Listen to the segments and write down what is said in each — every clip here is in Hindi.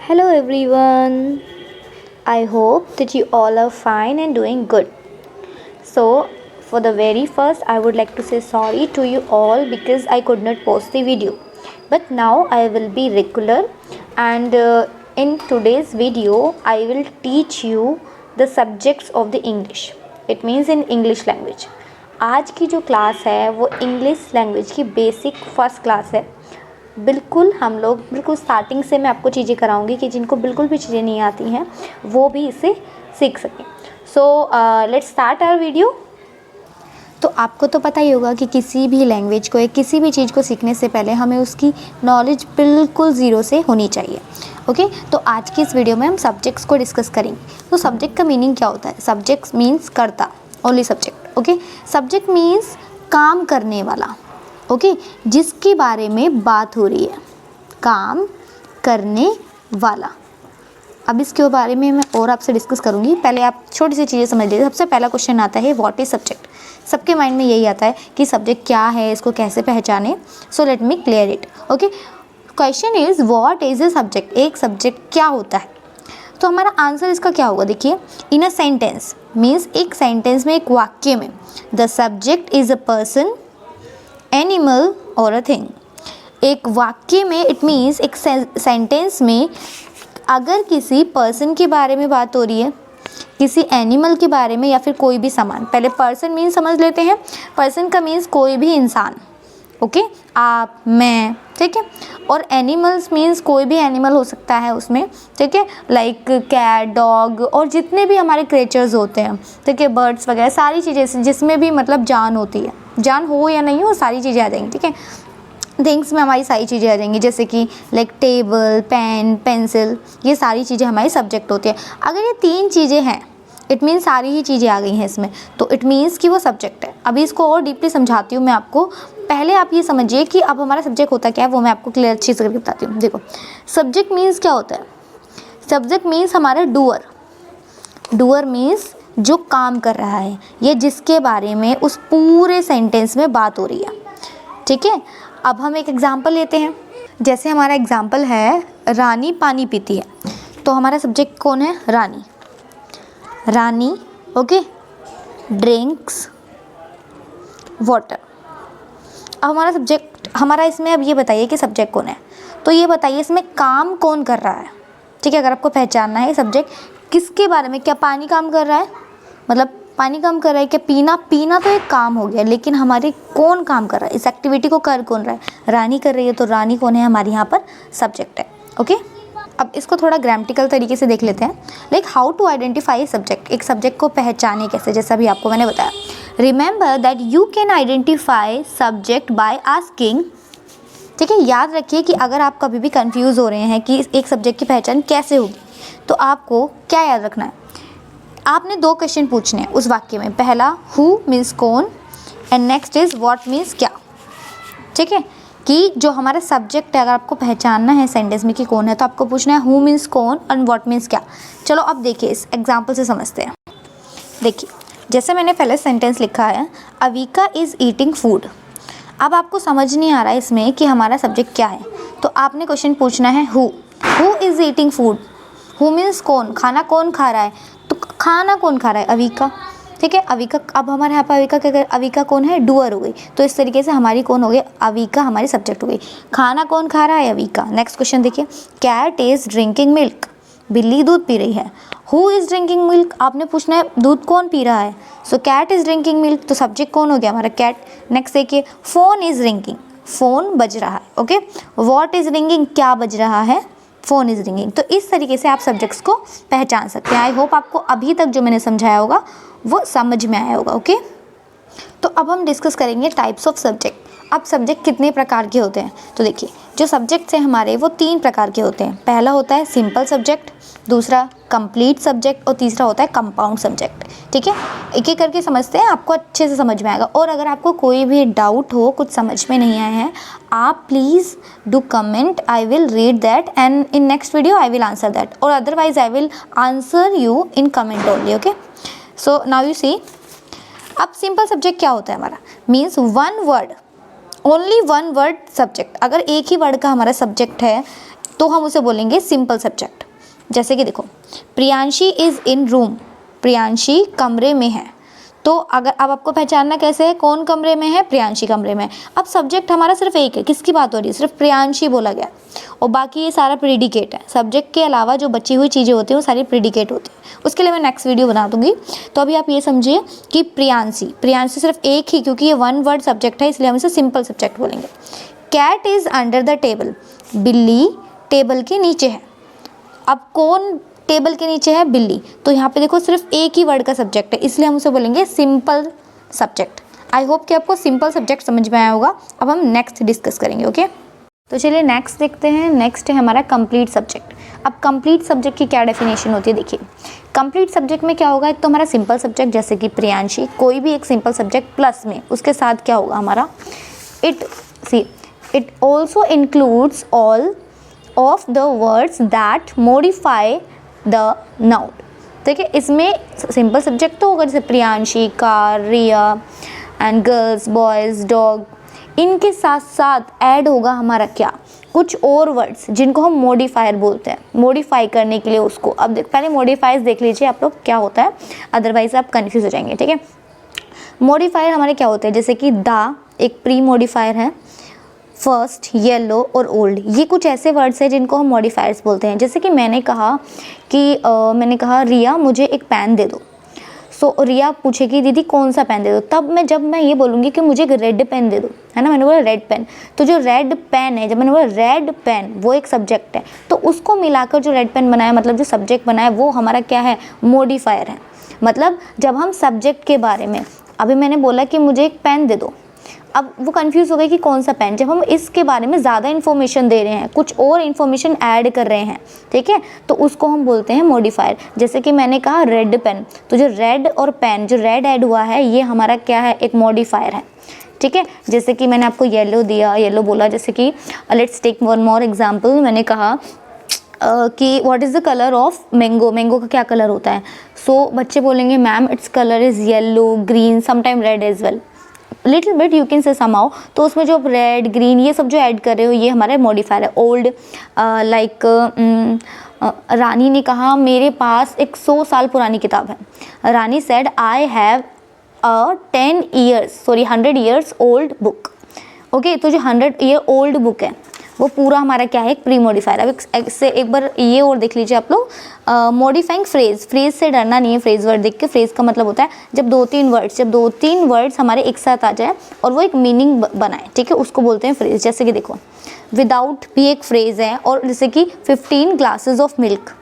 Hello everyone. I hope that you all are fine and doing good. So, for the very first, I would like to say sorry to you all because I could not post the video. But now I will be regular, and in today's video, I will teach you the subjects of the English. It means in English language. आज की जो क्लास है वो इंग्लिश लैंग्वेज की बेसिक फर्स्ट क्लास है. बिल्कुल स्टार्टिंग से मैं आपको चीज़ें कराऊंगी कि जिनको बिल्कुल भी चीज़ें नहीं आती हैं वो भी इसे सीख सकें. So let's start our video. तो आपको तो पता ही होगा कि किसी भी लैंग्वेज को या किसी भी चीज़ को सीखने से पहले हमें उसकी नॉलेज बिल्कुल ज़ीरो से होनी चाहिए. ओके तो आज की इस वीडियो में हम सब्जेक्ट्स को डिस्कस करेंगे. तो सब्जेक्ट का मीनिंग क्या होता है? सब्जेक्ट मीन्स कर्ता, only subject. Okay subject means काम करने वाला. ओके जिसके बारे में बात हो रही है, काम करने वाला. अब इसके बारे में मैं और आपसे डिस्कस करूँगी. पहले आप छोटी सी चीज़ें समझ लीजिए. सबसे पहला क्वेश्चन आता है व्हाट इज सब्जेक्ट. सबके माइंड में यही आता है कि सब्जेक्ट क्या है, इसको कैसे पहचाने. So let me clear it. Okay question is what is a subject. एक सब्जेक्ट क्या होता है? तो हमारा आंसर इसका क्या होगा? देखिए, इन अ सेंटेंस मीन्स एक सेंटेंस में, एक वाक्य में, the subject is a person, animal और अ थिंग. एक वाक्य में इट मीन्स एक सेंटेंस में अगर किसी पर्सन के बारे में बात हो रही है, किसी एनिमल के बारे में, या फिर कोई भी सामान. पहले पर्सन मीन्स समझ लेते हैं. पर्सन का मीन्स कोई भी इंसान. ओके आप, मैं, ठीक है. और एनिमल्स मीन्स कोई भी एनिमल हो सकता है उसमें, ठीक है, लाइक कैट, डॉग और जितने भी हमारे क्रिएचर्स होते हैं, ठीक है, बर्ड्स वगैरह, सारी चीज़ें जिसमें भी मतलब जान होती है, जान हो या नहीं हो, सारी चीज़ें आ जाएंगी. ठीक है, थिंग्स में हमारी सारी चीज़ें आ जाएंगी, जैसे कि लाइक टेबल, पेन, पेंसिल, ये सारी चीज़ें हमारी सब्जेक्ट होती है. अगर ये तीन चीज़ें हैं इट मीन्स सारी ही चीज़ें आ गई हैं इसमें, तो इट मीन्स कि वो सब्जेक्ट है. अभी इसको और डीपली समझाती हूँ मैं आपको. पहले आप ये समझिए कि अब हमारा सब्जेक्ट होता क्या है, वो मैं आपको क्लियर अच्छी से करके बताती हूँ. देखो, सब्जेक्ट मीन्स क्या होता है? सब्जेक्ट मीन्स हमारा डूअर. डूअर मीन्स जो काम कर रहा है, ये जिसके बारे में उस पूरे सेंटेंस में बात हो रही है. ठीक है, अब हम एक एग्जाम्पल लेते हैं. जैसे हमारा एग्जाम्पल है रानी पानी पीती है, तो हमारा सब्जेक्ट कौन है? रानी. रानी ओके ड्रिंक्स वाटर. अब हमारा सब्जेक्ट, हमारा इसमें अब ये बताइए कि सब्जेक्ट कौन है. तो ये बताइए इसमें काम कौन कर रहा है. ठीक है, अगर आपको पहचानना है सब्जेक्ट किसके बारे में, क्या पानी काम कर रहा है, मतलब पानी काम कर रहा है क्या? पीना, पीना तो एक काम हो गया, लेकिन हमारे कौन काम कर रहा है, इस एक्टिविटी को कर कौन रहा है? रानी कर रही है. तो रानी कौन है? हमारे यहाँ पर सब्जेक्ट है. ओके अब इसको थोड़ा ग्रामेटिकल तरीके से देख लेते हैं. Like how to identify subject. एक सब्जेक्ट को पहचाने कैसे, जैसा भी आपको मैंने बताया. Remember that you can identify subject by asking. ठीक है, याद रखिए कि अगर आप कभी भी कंफ्यूज हो रहे हैं कि एक सब्जेक्ट की पहचान कैसे होगी, तो आपको क्या याद रखना है? आपने दो क्वेश्चन पूछने हैं उस वाक्य में. पहला हु मीन्स कौन, and next is what means क्या. ठीक है, कि जो हमारा सब्जेक्ट है, अगर आपको पहचानना है सेंटेंस में कि कौन है, तो आपको पूछना है हु मीन्स कौन एंड व्हाट मीन्स क्या. चलो अब देखिए, इस एग्जाम्पल से समझते हैं. देखिए, जैसे मैंने पहले सेंटेंस लिखा है अविका इज़ ईटिंग फूड. अब आपको समझ नहीं आ रहा है इसमें कि हमारा सब्जेक्ट क्या है, तो आपने क्वेश्चन पूछना है who is eating food. Who means कौन, खाना कौन खा रहा है. तो खाना कौन खा रहा है? अविका. ठीक है, अविका. अब हमारे यहाँ पर अविका क्या कर, अविका कौन है? डूअर हो गई. तो इस तरीके से हमारी कौन हो गई? अविका हमारी सब्जेक्ट हो गई. खाना कौन खा रहा है? अविका. नेक्स्ट क्वेश्चन देखिए, कैट इज़ ड्रिंकिंग मिल्क. बिल्ली दूध पी रही है. हु इज़ ड्रिंकिंग मिल्क, आपने पूछना है दूध कौन पी रहा है. सो कैट इज़ ड्रिंकिंग मिल्क, तो सब्जेक्ट कौन हो गया? हमारा कैट. नेक्स्ट देखिए, फोन इज़ रिंगिंग. फोन बज रहा है. ओके व्हाट इज़ रिंगिंग, क्या बज रहा है? Phone is ringing. तो इस तरीके से आप सब्जेक्ट्स को पहचान सकते हैं. आई होप आपको अभी तक जो मैंने समझाया होगा वो समझ में आया होगा. ओके तो अब हम डिस्कस करेंगे टाइप्स ऑफ सब्जेक्ट. अब सब्जेक्ट कितने प्रकार के होते हैं? तो देखिए, जो सब्जेक्ट्स हैं हमारे वो तीन प्रकार के होते हैं. पहला होता है सिंपल सब्जेक्ट, दूसरा कंप्लीट सब्जेक्ट और तीसरा होता है कंपाउंड सब्जेक्ट. ठीक है, एक एक करके समझते हैं, आपको अच्छे से समझ में आएगा. और अगर आपको कोई भी डाउट हो, कुछ समझ में नहीं आए हैं, आप please do comment. I will read that and in next video I will answer that, और otherwise I will answer you in comment only. Okay so now you see. अब सिंपल सब्जेक्ट क्या होता है हमारा? Means one word, only one word subject. अगर एक ही वर्ड का हमारा सब्जेक्ट है, तो हम उसे बोलेंगे सिंपल सब्जेक्ट। जैसे कि देखो, Priyanshi is in room, Priyanshi कमरे में है। तो अगर अब आपको पहचानना कैसे है, कौन कमरे में है, प्रियांशी कमरे में। अब सब्जेक्ट हमारा सिर्फ एक है, किसकी बात हो रही है, सिर्फ प्रियांशी बोला गया, और बाकी ये सारा प्रीडिकेट है। सब्जेक्ट के अलावा जो बची हुई चीज़ें होती हैं वो सारी प्रीडिकेट होती हैं। उसके लिए मैं नेक्स्ट वीडियो बना दूंगी। तो अभी आप ये समझिए कि प्रियांशी, प्रियांशी सिर्फ एक ही, क्योंकि ये वन वर्ड सब्जेक्ट है इसलिए हम इसे सिंपल सब्जेक्ट बोलेंगे। Cat is under the table, बिल्ली टेबल के नीचे है। अब कौन टेबल के नीचे है, बिल्ली। तो यहाँ पे देखो सिर्फ एक ही वर्ड का सब्जेक्ट है, इसलिए हम उसे बोलेंगे सिंपल सब्जेक्ट। आई होप कि आपको सिंपल सब्जेक्ट समझ में आया होगा। अब हम नेक्स्ट डिस्कस करेंगे, ओके। तो चलिए नेक्स्ट देखते हैं। नेक्स्ट है हमारा कंप्लीट सब्जेक्ट। अब कंप्लीट सब्जेक्ट की क्या डेफिनेशन होती है, देखिए कंप्लीट सब्जेक्ट में क्या होगा, एक तो हमारा सिंपल सब्जेक्ट जैसे कि प्रियांशी, कोई भी एक सिंपल सब्जेक्ट प्लस में उसके साथ क्या होगा हमारा, it also includes all of the words that modify the noun. देखिए इसमें सिंपल सब्जेक्ट तो होगा, जैसे Priyanshi, car, Riya and girls, boys, dog, इनके साथ साथ ऐड होगा हमारा क्या, कुछ और वर्ड्स जिनको हम मॉडिफायर बोलते हैं, मॉडिफाई करने के लिए उसको। अब पहले मॉडिफायर्स देख लीजिए आप लोग क्या होता है, अदरवाइज आप कन्फ्यूज हो जाएंगे, ठीक है। मॉडिफायर हमारे क्या होते हैं, जैसे कि द एक प्री मॉडिफायर है, फर्स्ट, येलो और ओल्ड, ये कुछ ऐसे वर्ड्स हैं जिनको हम मॉडिफायर्स बोलते हैं। जैसे कि मैंने कहा रिया मुझे एक पेन दे दो। सो रिया पूछेगी दीदी कौन सा पेन दे दो, तब जब मैं ये बोलूँगी कि मुझे एक रेड पेन दे दो, है ना, मैंने बोला रेड पेन, तो जो रेड पेन है, जब मैंने बोला रेड पेन, वो एक सब्जेक्ट है, तो उसको मिलाकर जो रेड पेन बनाया, मतलब जो सब्जेक्ट बनाया वो हमारा क्या है, मॉडिफायर है। मतलब जब हम सब्जेक्ट के बारे में, अभी मैंने बोला कि मुझे एक पेन दे दो, अब वो कंफ्यूज हो गई कि कौन सा पेन, जब हम इसके बारे में ज़्यादा इन्फॉर्मेशन दे रहे हैं, कुछ और इन्फॉर्मेशन ऐड कर रहे हैं, ठीक है, तो उसको हम बोलते हैं मॉडिफायर। जैसे कि मैंने कहा रेड पेन, तो जो रेड और पेन, जो रेड ऐड हुआ है ये हमारा क्या है, एक मॉडिफायर है, ठीक है। जैसे कि मैंने आपको येलो दिया, येलो बोला, जैसे कि let's take one more example, मैंने कहा कि what is the colour of mango, mango का क्या कलर होता है, सो बच्चे बोलेंगे ma'am it's colour is yellow, green, sometime red as well, little bit you can say समाउ। तो उसमें जो रेड, ग्रीन, ये सब जो ऐड कर रहे हो ये हमारे मॉडिफायर है। ओल्ड, लाइक रानी ने कहा मेरे पास एक 100 साल पुरानी किताब है। Rani said I have a 100 years old book. Okay, तो जो 100 year ओल्ड बुक है वो पूरा हमारा क्या है, एक प्री मॉडिफायर। अब इससे एक बार ये और देख लीजिए आप लोग, मॉडिफाइंग फ्रेज, फ्रेज से डरना नहीं है, फ्रेज वर्ड देख के। फ्रेज का मतलब होता है जब दो तीन वर्ड्स हमारे एक साथ आ जाए और वो एक मीनिंग बनाए, ठीक है, उसको बोलते हैं फ्रेज। जैसे कि देखो विदाउट भी एक फ्रेज है, और जैसे कि 15 ग्लासेस ऑफ मिल्क,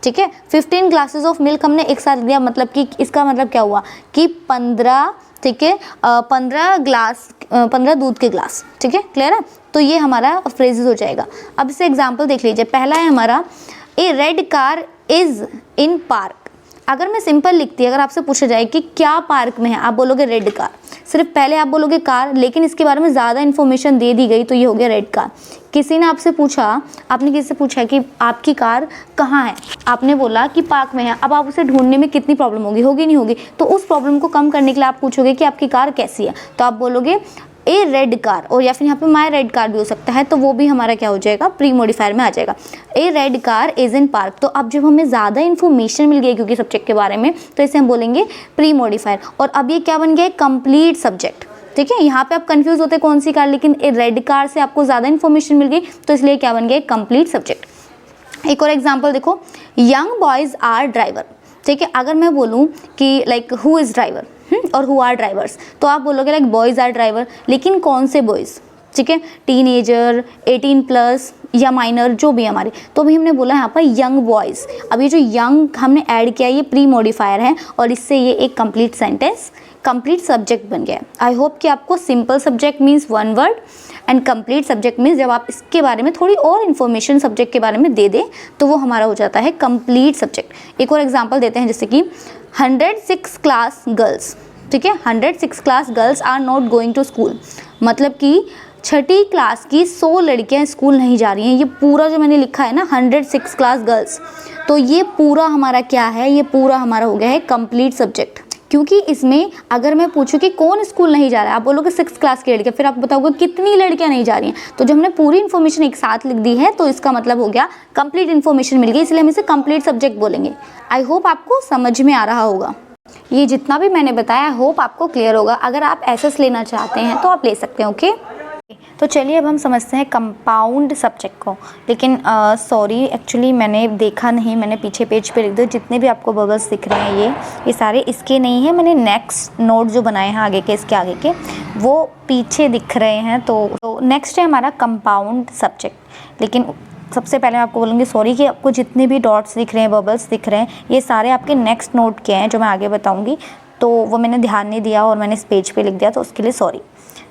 ठीक है, 15 ग्लासेस ऑफ मिल्क हमने एक साथ दिया, मतलब कि इसका मतलब क्या हुआ कि 15, ठीक है, 15 दूध के ग्लास, ठीक है, क्लियर है। तो ये हमारा फ्रेजेस हो जाएगा। अब इसे एग्जाम्पल देख लीजिए। पहला है हमारा a red car is in park. अगर मैं सिंपल लिखती, अगर आपसे पूछा जाए कि क्या पार्क में है, आप बोलोगे रेड कार, सिर्फ पहले आप बोलोगे कार, लेकिन इसके बारे में ज़्यादा इन्फॉर्मेशन दे दी गई तो ये हो गया रेड कार। किसी ने आपसे पूछा, आपने किसी से पूछा कि आपकी कार कहाँ है, आपने बोला कि पार्क में है। अब आप उसे ढूंढने में कितनी प्रॉब्लम होगी नहीं होगी, तो उस प्रॉब्लम को कम करने के लिए आप पूछोगे कि आपकी कार कैसी है, तो आप बोलोगे ए रेड कार, और या फिर यहाँ पे माई रेड कार भी हो सकता है, तो वो भी हमारा क्या हो जाएगा, प्री मॉडिफायर में आ जाएगा। A red car is in park. तो अब जब हमें ज़्यादा इन्फॉर्मेशन मिल गई क्योंकि सब्जेक्ट के बारे में, तो इसे हम बोलेंगे प्री मॉडिफायर। और अब ये क्या बन गया, कंप्लीट सब्जेक्ट, ठीक है। यहाँ पे आप कंफ्यूज होते कौन सी कार, लेकिन ए रेड कार से आपको ज़्यादा इन्फॉर्मेशन मिल गई, तो इसलिए क्या बन गया, कंप्लीट सब्जेक्ट। एक और एग्जाम्पल देखो, यंग बॉयज़ आर ड्राइवर, ठीक है। अगर मैं बोलूँ कि लाइक हु इज़ ड्राइवर और हु आर ड्राइवर्स, तो आप बोलोगे लाइक बॉयज़ आर ड्राइवर, लेकिन कौन से बॉयज़, ठीक है, टीनेजर, 18+ या माइनर, जो भी हमारे। तो अभी हमने बोला यहाँ पर यंग बॉयज़। अब ये जो यंग हमने ऐड किया, ये प्री मॉडिफायर है, और इससे ये एक कंप्लीट सेंटेंस, कंप्लीट सब्जेक्ट बन गया। आई होप कि आपको simple subject means one word and complete subject means जब आप इसके बारे में थोड़ी और इन्फॉर्मेशन सब्जेक्ट के बारे में दे दें तो वो हमारा हो जाता है कंप्लीट सब्जेक्ट। एक और एग्जांपल देते हैं, जैसे कि 106 क्लास गर्ल्स, ठीक है, 106 class girls are not going to school. मतलब कि 6ठी क्लास की 100 लड़कियां स्कूल नहीं जा रही हैं। ये पूरा जो मैंने लिखा है ना 106 क्लास गर्ल्स, तो ये पूरा हमारा क्या है, ये पूरा हमारा हो गया है कंप्लीट सब्जेक्ट। क्योंकि इसमें अगर मैं पूछूं कि कौन स्कूल नहीं जा रहा है, आप बोलोगे 6th क्लास की लड़कियाँ, फिर आप बताओगे कितनी लड़कियाँ नहीं जा रही हैं। तो जब हमने पूरी इन्फॉर्मेशन एक साथ लिख दी है तो इसका मतलब हो गया कंप्लीट इन्फॉर्मेशन मिल गई, इसलिए हम इसे कंप्लीट सब्जेक्ट बोलेंगे। आई होप आपको समझ में आ रहा होगा। ये जितना भी मैंने बताया आई होप आपको क्लियर होगा। अगर आप एसएस लेना चाहते हैं तो आप ले सकते हैं। ओके, तो चलिए अब हम समझते हैं कंपाउंड सब्जेक्ट को। लेकिन सॉरी एक्चुअली मैंने देखा नहीं, मैंने पीछे पेज पे लिख दिया। जितने भी आपको बबल्स दिख रहे हैं ये सारे इसके नहीं है, मैंने नेक्स्ट नोट जो बनाए हैं आगे के, इसके आगे के वो पीछे दिख रहे हैं। तो नेक्स्ट है हमारा कंपाउंड सब्जेक्ट। लेकिन सबसे पहले मैं आपको बोलूँगी सॉरी कि आपको जितने भी डॉट्स दिख रहे हैं, बबल्स दिख रहे हैं, ये सारे आपके नेक्स्ट नोट के हैं जो मैं आगे बताऊँगी। तो वो मैंने ध्यान नहीं दिया और मैंने इस पेज पे लिख दिया, तो उसके लिए सॉरी।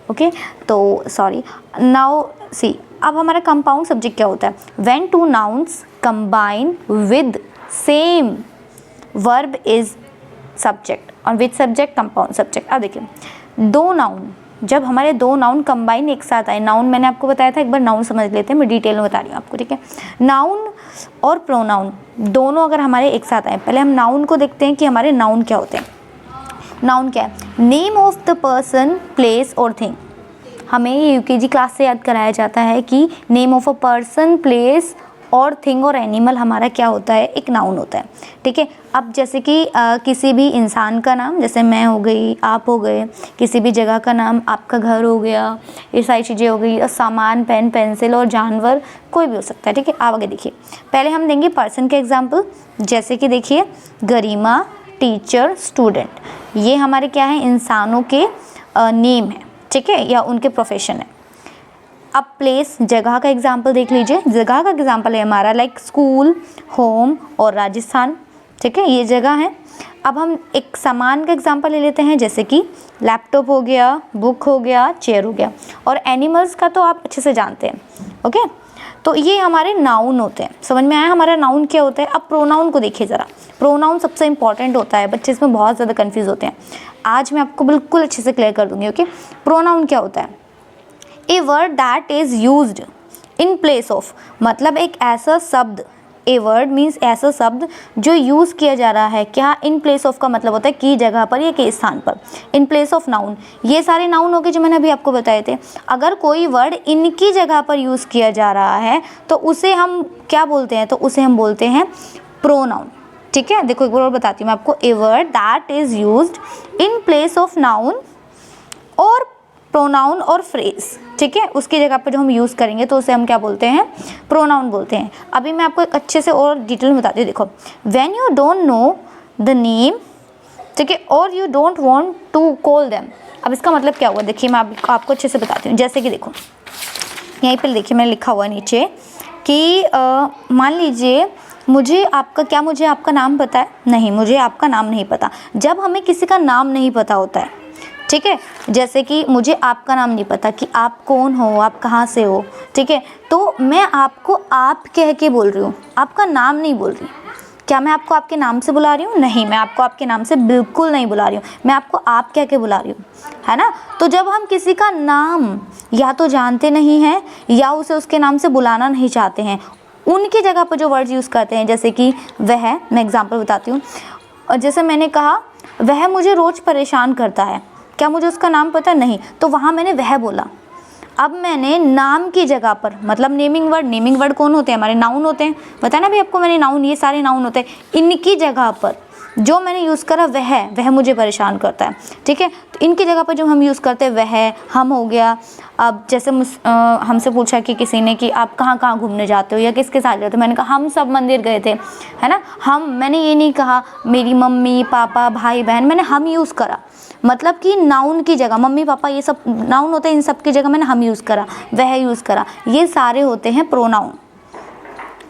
ओके, तो सॉरी। नाउ सी, अब हमारा कंपाउंड सब्जेक्ट क्या होता है? When two nouns combine with same verb is subject, और विद सब्जेक्ट कंपाउंड सब्जेक्ट। अब देखिए, दो नाउन, जब हमारे दो नाउन कंबाइन एक साथ आए, नाउन मैंने आपको बताया था, एक बार नाउन समझ लेते हैं, मैं डिटेल में बता रही हूँ आपको, ठीक है। नाउन और प्रोनाउन दोनों अगर हमारे एक साथ आए, पहले हम नाउन को देखते हैं कि हमारे नाउन क्या होते हैं। नाउन क्या है? Name of the person, place और थिंग। हमें ये यूकेजी क्लास से याद कराया जाता है कि name of a person, place और थिंग और एनिमल हमारा क्या होता है? एक नाउन होता है, ठीक है। अब जैसे कि किसी भी इंसान का नाम, जैसे मैं हो गई, आप हो गए, किसी भी जगह का नाम, आपका घर हो गया, ये सारी चीज़ें हो गई, सामान, पेन, पेंसिल और जानवर कोई भी हो सकता है, ठीक है। आप आगे देखिए, पहले हम देंगे पर्सन के एग्जाम्पल। जैसे कि देखिए, गरिमा, टीचर, स्टूडेंट, ये हमारे क्या है? इंसानों के नेम है, ठीक है, या उनके प्रोफेशन है। अब प्लेस, जगह का एग्जाम्पल देख लीजिए। जगह का एग्जाम्पल है हमारा लाइक स्कूल, होम और राजस्थान, ठीक है, ये जगह है। अब हम एक सामान का एग्जाम्पल ले लेते हैं, जैसे कि लैपटॉप हो गया, बुक हो गया, चेयर हो गया। और एनिमल्स का तो आप अच्छे से जानते हैं, ओके। तो ये हमारे नाउन होते हैं। समझ में आया हमारा नाउन क्या होता है? अब प्रोनाउन को देखिए ज़रा। प्रोनाउन सबसे इंपॉर्टेंट होता है, बच्चे इसमें बहुत ज़्यादा कंफ्यूज होते हैं। आज मैं आपको बिल्कुल अच्छे से क्लियर कर दूँगी, ओके। प्रोनाउन क्या होता है? A word that is used in place of, मतलब एक ऐसा शब्द, ए वर्ड मीन्स ऐसा शब्द जो यूज़ किया जा रहा है। क्या? इन प्लेस ऑफ का मतलब होता है की जगह पर या के स्थान पर। इन प्लेस ऑफ नाउन, ये सारे नाउन हो गए जो मैंने अभी आपको बताए थे। अगर कोई वर्ड इनकी जगह पर यूज़ किया जा रहा है तो उसे हम क्या बोलते हैं? तो उसे हम बोलते हैं प्रोनाउन, ठीक है। देखो एक बार और बताती हूँ मैं आपको। A word that is used in place of noun और प्रोनाउन और फ्रेज, ठीक है, उसकी जगह पर जो हम यूज़ करेंगे तो उसे हम क्या बोलते हैं? प्रोनाउन बोलते हैं। अभी मैं आपको एक अच्छे से और डिटेल में बताती हूँ। देखो, when you don't know the name, ठीक है, और you don't want to call them. अब इसका मतलब क्या हुआ? देखिए मैं आपको अच्छे से बताती हूँ। जैसे कि देखो, यहीं पर देखिए मैंने लिखा हुआ नीचे कि मान लीजिए मुझे आपका नाम पता है? नहीं, मुझे आपका नाम नहीं पता। जब हमें किसी का नाम नहीं पता होता है, ठीक है, जैसे कि मुझे आपका नाम नहीं पता कि आप कौन हो, आप कहाँ से हो, ठीक है, तो मैं आपको आप कह के बोल रही हूँ, आपका नाम नहीं बोल रही। क्या मैं आपको आपके नाम से बुला रही हूँ? नहीं, मैं आपको आपके नाम से बिल्कुल नहीं बुला रही हूँ, मैं आपको आप कह के बुला रही हूँ, है ना। तो जब हम किसी का नाम या तो जानते नहीं हैं या उसे उसके नाम से बुलाना नहीं चाहते हैं, उनकी जगह पर जो वर्ड्स यूज़ करते हैं, जैसे कि वह, मैं एग्जांपल बताती हूँ। और जैसे मैंने कहा वह मुझे रोज़ परेशान करता है, क्या मुझे उसका नाम पता? नहीं, तो वहाँ मैंने वह बोला। अब मैंने नाम की जगह पर, मतलब नेमिंग वर्ड कौन होते हैं? हमारे नाउन होते हैं, बताया ना भी आपको मैंने, नाउन, ये सारे नाउन होते हैं। इनकी जगह पर जो मैंने यूज़ करा वह मुझे परेशान करता है, ठीक है। तो इनकी जगह पर जो हम यूज़ करते हैं वह, हम हो गया। अब जैसे हमसे पूछा कि किसी ने कि आप कहाँ कहाँ घूमने जाते हो या किसके साथ जाते हो, मैंने कहा हम सब मंदिर गए थे, है ना। मैंने ये नहीं कहा मेरी मम्मी पापा भाई बहन, मैंने हम यूज़ करा। मतलब कि नाउन की जगह, मम्मी पापा ये सब नाउन होते हैं, इन सब की जगह मैंने हम यूज़ करा, वह यूज़ करा, ये सारे होते हैं प्रोनाउन।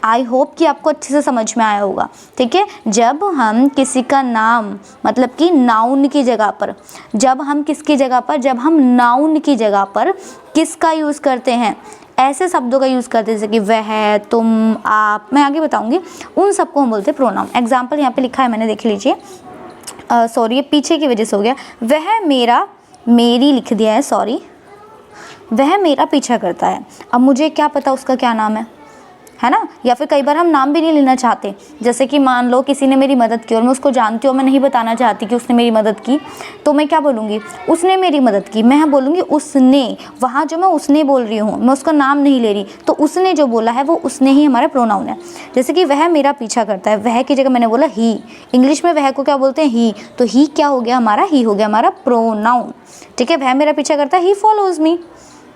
आई होप कि आपको अच्छे से समझ में आया होगा, ठीक है। जब हम किसी का नाम, मतलब कि नाउन की जगह पर, जब हम किसकी जगह पर, जब हम नाउन की जगह पर किसका यूज़ करते हैं? ऐसे शब्दों का यूज़ करते हैं जैसे कि वह, तुम, आप, मैं आगे बताऊंगी, उन सबको हम बोलते हैं प्रोनाउन। एग्जाम्पल यहाँ पे लिखा है मैंने, देख लीजिए। सॉरी ये पीछे की वजह से हो गया। वह मेरा, मेरी लिख दिया है, सॉरी। वह मेरा पीछा करता है। अब मुझे क्या पता उसका क्या नाम है है ना। या फिर कई बार हम नाम भी नहीं लेना चाहते, जैसे कि मान लो किसी ने मेरी मदद की और मैं उसको जानती हूँ, मैं नहीं बताना चाहती कि उसने मेरी मदद की, तो मैं क्या बोलूँगी, उसने मेरी मदद की। मैं बोलूँगी उसने, वहाँ जो मैं उसने बोल रही हूँ, मैं उसका नाम नहीं ले रही, तो उसने जो बोला है वो उसने ही हमारा प्रोनाउन है। जैसे कि वह मेरा पीछा करता है, वह की जगह मैंने बोला ही। इंग्लिश में वह को क्या बोलते हैं, ही, तो ही क्या हो गया हमारा, ही हो गया हमारा प्रोनाउन। ठीक है, वह मेरा पीछा करता है, ही फॉलोज मी।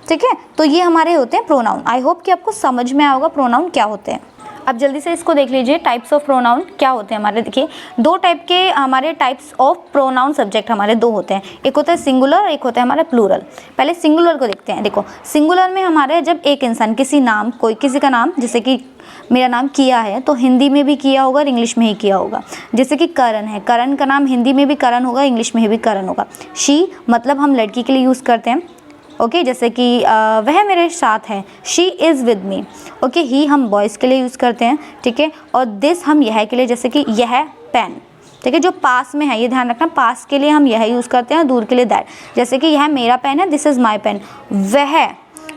ठीक है, तो ये हमारे होते हैं प्रोनाउन। आई होप कि आपको समझ में आएगा प्रोनाउन क्या होते हैं। अब जल्दी से इसको देख लीजिए, टाइप्स ऑफ प्रोनाउन क्या होते हैं हमारे। देखिए, दो टाइप के हमारे टाइप्स ऑफ प्रोनाउन सब्जेक्ट हमारे दो होते हैं, एक होता है सिंगुलर और एक होता है हमारा प्लूरल। पहले सिंगुलर को देखते हैं। देखो, सिंगुलर में हमारे जब एक इंसान किसी नाम, कोई किसी का नाम, जैसे कि मेरा नाम किया है तो हिंदी में भी किया होगा और इंग्लिश में ही किया होगा। जैसे कि करण है, करण का नाम हिंदी में भी करण होगा, इंग्लिश में भी करण होगा। शी मतलब हम लड़की के लिए यूज़ करते हैं। ओके, जैसे कि वह मेरे साथ है, she is with me. Okay, he हम बॉयज़ के लिए यूज़ करते हैं। ठीक है, और दिस हम यह के लिए, जैसे कि यह पेन। ठीक है, जो पास में है, ये ध्यान रखना, पास के लिए हम यह यूज़ करते हैं, दूर के लिए दैट। जैसे कि यह मेरा पेन है, दिस इज़ माई पेन।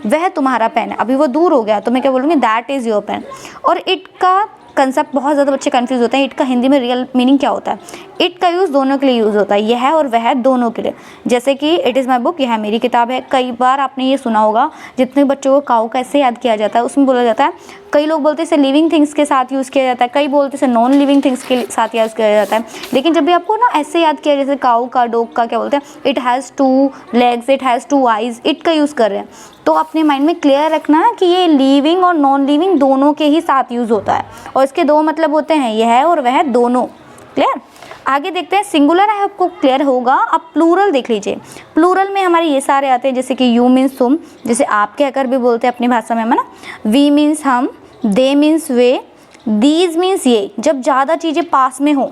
वह तुम्हारा पेन है, अभी वो दूर हो गया तो मैं क्या बोलूँगी, दैट इज़ योर पेन। और इट का कंसेप्ट बहुत ज़्यादा बच्चे कंफ्यूज होते हैं। इट का हिंदी में रियल मीनिंग क्या होता है। इट का यूज़ दोनों के लिए यूज़ होता है, यह और वह दोनों के लिए। जैसे कि इट इज़ माई बुक, यह मेरी किताब है। कई बार आपने ये सुना होगा, जितने बच्चों को काऊ कैसे याद किया जाता है उसमें बोला जाता है, कई लोग बोलते हैं इसे लिविंग थिंग्स के साथ यूज़ किया जाता है, कई बोलते हैं इसे नॉन लिविंग थिंग्स के साथ यूज़ किया जाता है। लेकिन जब भी आपको ना ऐसे याद किया, जैसे काऊ का, डॉग का क्या बोलते हैं, it has 2 legs, it has 2 eyes, it का यूज़ कर रहे हैं, तो अपने माइंड में क्लियर रखना है कि ये लिविंग और नॉन लिविंग दोनों के ही साथ यूज़ होता है, और इसके दो मतलब होते हैं, यह और वह दोनों। क्लियर। आगे देखते हैं, सिंगुलर है आपको क्लियर होगा। अब प्लूरल देख लीजिए। प्लूरल में हमारे ये सारे आते हैं, जैसे कि यू मीन्स तुम, जैसे आप कहकर भी बोलते हैं अपनी भाषा में, है ना। वी मीन्स हम, दे मीन्स वे, दीज मीन्स ये। जब ज़्यादा चीज़ें पास में हो,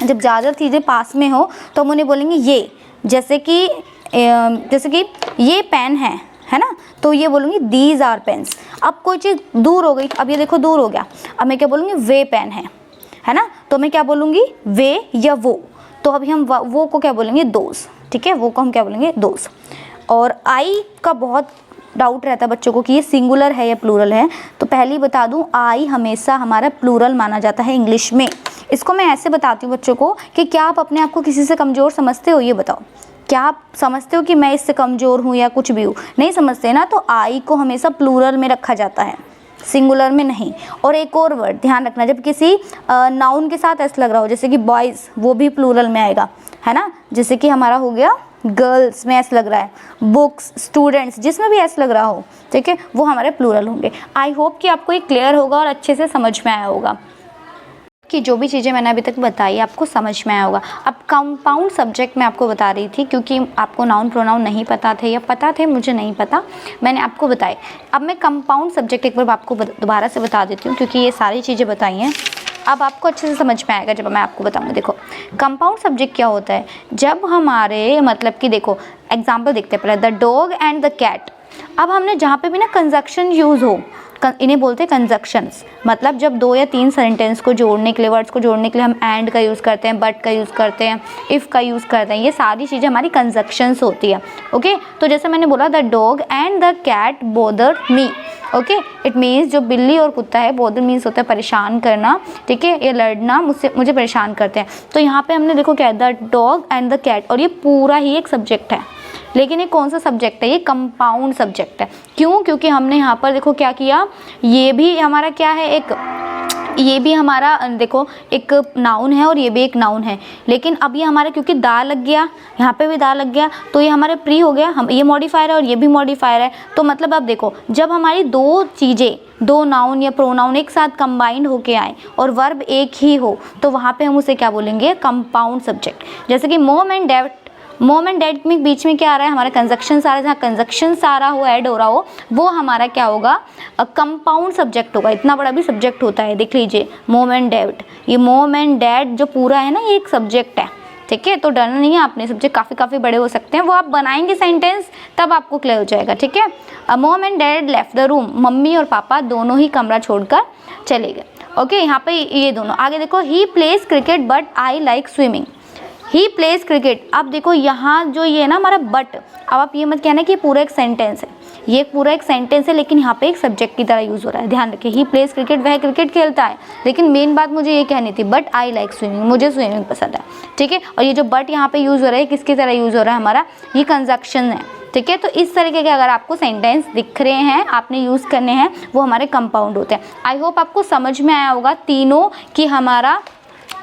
जब ज़्यादा चीज़ें पास में हो तो हम उन्हें बोलेंगे ये। जैसे कि ये पेन है ना, तो ये बोलूँगी दीज आर पेन्स। अब कोई चीज़ दूर हो गई, अब ये देखो दूर हो गया, अब मैं क्या बोलूँगी, वे पेन है ना, तो मैं क्या बोलूँगी, वे या वो। तो अभी हम वो को क्या बोलेंगे, दोस्त। ठीक है, वो को हम क्या बोलेंगे, दोस्त। और आई का बहुत डाउट रहता है बच्चों को कि ये सिंगुलर है या प्लूरल है, तो पहले ही बता दूं, आई हमेशा हमारा प्लूरल माना जाता है इंग्लिश में। इसको मैं ऐसे बताती हूँ बच्चों को कि क्या आप अपने आप को किसी से कमज़ोर समझते हो, ये बताओ। क्या आप समझते हो कि मैं इससे कमज़ोर हूँ या कुछ भी हूँ? नहीं समझते ना, तो आई को हमेशा प्लूरल में रखा जाता है, सिंगुलर में नहीं। और एक और वर्ड ध्यान रखना, जब किसी नाउन के साथ ऐसा लग रहा हो, जैसे कि बॉयज़, वो भी प्लूरल में आएगा, है ना। जैसे कि हमारा हो गया गर्ल्स में ऐसा लग रहा है, बुक्स, स्टूडेंट्स, जिसमें भी ऐसा लग रहा हो, ठीक है, वो हमारे प्लूरल होंगे। आई होप कि आपको ये क्लियर होगा और अच्छे से समझ में आया होगा कि जो भी चीज़ें मैंने अभी तक बताई आपको समझ में आया होगा। अब कंपाउंड सब्जेक्ट मैं आपको बता रही थी, क्योंकि आपको नाउन प्रोनाउन नहीं पता थे, या पता थे मुझे नहीं पता, मैंने आपको बताए। अब मैं कंपाउंड सब्जेक्ट एक बार आपको दोबारा से बता देती हूँ, क्योंकि ये सारी चीज़ें बताई हैं, अब आपको अच्छे से समझ में आएगा जब मैं आपको बताऊँगी। देखो, कंपाउंड सब्जेक्ट क्या होता है, जब हमारे मतलब कि देखो एग्जाम्पल देखते हैं पहले, the dog and the cat. अब हमने जहाँ पे भी ना कंजक्शन यूज़ हो, इन्हें बोलते हैं कंजक्शंस। मतलब जब 2 या 3 सेंटेंस को जोड़ने के लिए, वर्ड्स को जोड़ने के लिए हम एंड का यूज़ करते हैं, बट का यूज़ करते हैं, इफ़ का यूज़ करते हैं, ये सारी चीज़ें हमारी कंजक्शंस होती है। ओके, तो जैसे मैंने बोला, the dog and the cat bother me. Okay, it means जो बिल्ली और कुत्ता है, बोदर मीन्स होता है परेशान करना, ठीक है, ये लड़ना, मुझे परेशान करते हैं। तो यहाँ पे हमने देखो क्या है, the dog and the cat, और ये पूरा ही एक सब्जेक्ट है। लेकिन ये कौन सा सब्जेक्ट है, ये कंपाउंड सब्जेक्ट है। क्यों? क्योंकि हमने यहाँ पर देखो क्या किया, ये भी हमारा क्या है, ये भी हमारा देखो एक नाउन है और ये भी एक नाउन है, लेकिन अब ये हमारा क्योंकि दा लग गया, यहाँ पे भी दा लग गया, तो ये हमारे प्री हो गया, हम ये मॉडिफायर है और ये भी मॉडिफायर है। तो मतलब अब देखो, जब हमारी दो चीज़ें, दो नाउन या प्रोनाउन एक साथ कंबाइंड होके आए और वर्ब एक ही हो, तो वहाँ पे हम उसे क्या बोलेंगे, कंपाउंड सब्जेक्ट। जैसे कि mom and dad, mom and dad में बीच में क्या आ रहा है, हमारा कंजक्शंस आ रहा है, जहाँ कंजक्शंस आ रहा हो, ऐड हो रहा हो, वो हमारा क्या होगा, कंपाउंड सब्जेक्ट होगा। इतना बड़ा भी सब्जेक्ट होता है, देख लीजिए, मॉम एंड डैड, ये मॉम एंड डैड जो पूरा है ना, ये एक सब्जेक्ट है, ठीक है। तो डरना नहीं है आपने, सब्जेक्ट काफ़ी बड़े हो सकते हैं, वो आप बनाएंगे सेंटेंस तब आपको क्लियर हो जाएगा, ठीक है। Mom and dad left the room, mummy और पापा दोनों ही कमरा छोड़कर चले गए। ओके, यहाँ पे ये दोनों। आगे देखो, he plays cricket but I like swimming, he plays cricket. अब देखो यहाँ जो ये है ना हमारा बट, अब आप ये मत कहना कि पूरा एक सेंटेंस है, ये पूरा एक सेंटेंस है लेकिन यहाँ पे एक सब्जेक्ट की तरह यूज़ हो रहा है, ध्यान रखिए। ही प्लेज क्रिकेट, वह क्रिकेट खेलता है, लेकिन मेन बात मुझे ये कहनी थी बट आई लाइक स्विमिंग, मुझे स्विमिंग पसंद है, ठीक है। और ये जो बट यहाँ पे यूज़ हो रहा है किसकी तरह यूज़ हो रहा है हमारा, ये कंजक्शन है, ठीक है। तो इस तरीके के अगर आपको सेंटेंस दिख रहे हैं आपने यूज़ करने हैं वो हमारे कंपाउंड होते हैं। आई होप आपको समझ में आया होगा तीनों कि हमारा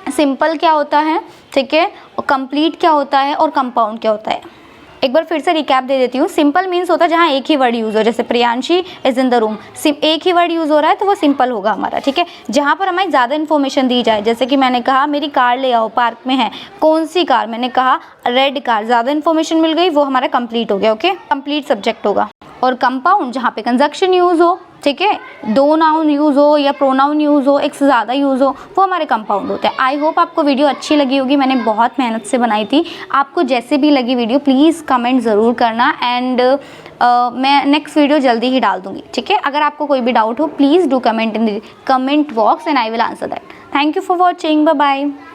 सिंपल क्या होता है, ठीक है, और कंप्लीट क्या होता है और कंपाउंड क्या होता है। एक बार फिर से रिकैप दे देती हूँ। सिंपल मीन्स होता है जहाँ एक ही वर्ड यूज़ हो, जैसे Priyanshi is in the room, एक ही वर्ड यूज़ हो रहा है तो वो सिंपल होगा हमारा, ठीक है। जहाँ पर हमें ज़्यादा इन्फॉर्मेशन दी जाए, जैसे कि मैंने कहा मेरी कार ले आओ, पार्क में है, कौन सी कार, मैंने कहा रेड कार, ज़्यादा इन्फॉर्मेशन मिल गई, वो हमारा कंप्लीट हो गया, ओके, कंप्लीट सब्जेक्ट होगा। और कंपाउंड जहाँ पे कंजक्शन यूज़ हो, ठीक है, 2 नाउन यूज़ हो या प्रोनाउन यूज़ हो, एक से ज़्यादा यूज़ हो, वो हमारे कंपाउंड होते हैं। आई होप आपको वीडियो अच्छी लगी होगी, मैंने बहुत मेहनत से बनाई थी। आपको जैसे भी लगी वीडियो प्लीज़ कमेंट ज़रूर करना एंड मैं नेक्स्ट वीडियो जल्दी ही डाल दूँगी, ठीक है। अगर आपको कोई भी डाउट हो please do comment in the comment box and I will answer that. Thank you for watching, bye bye.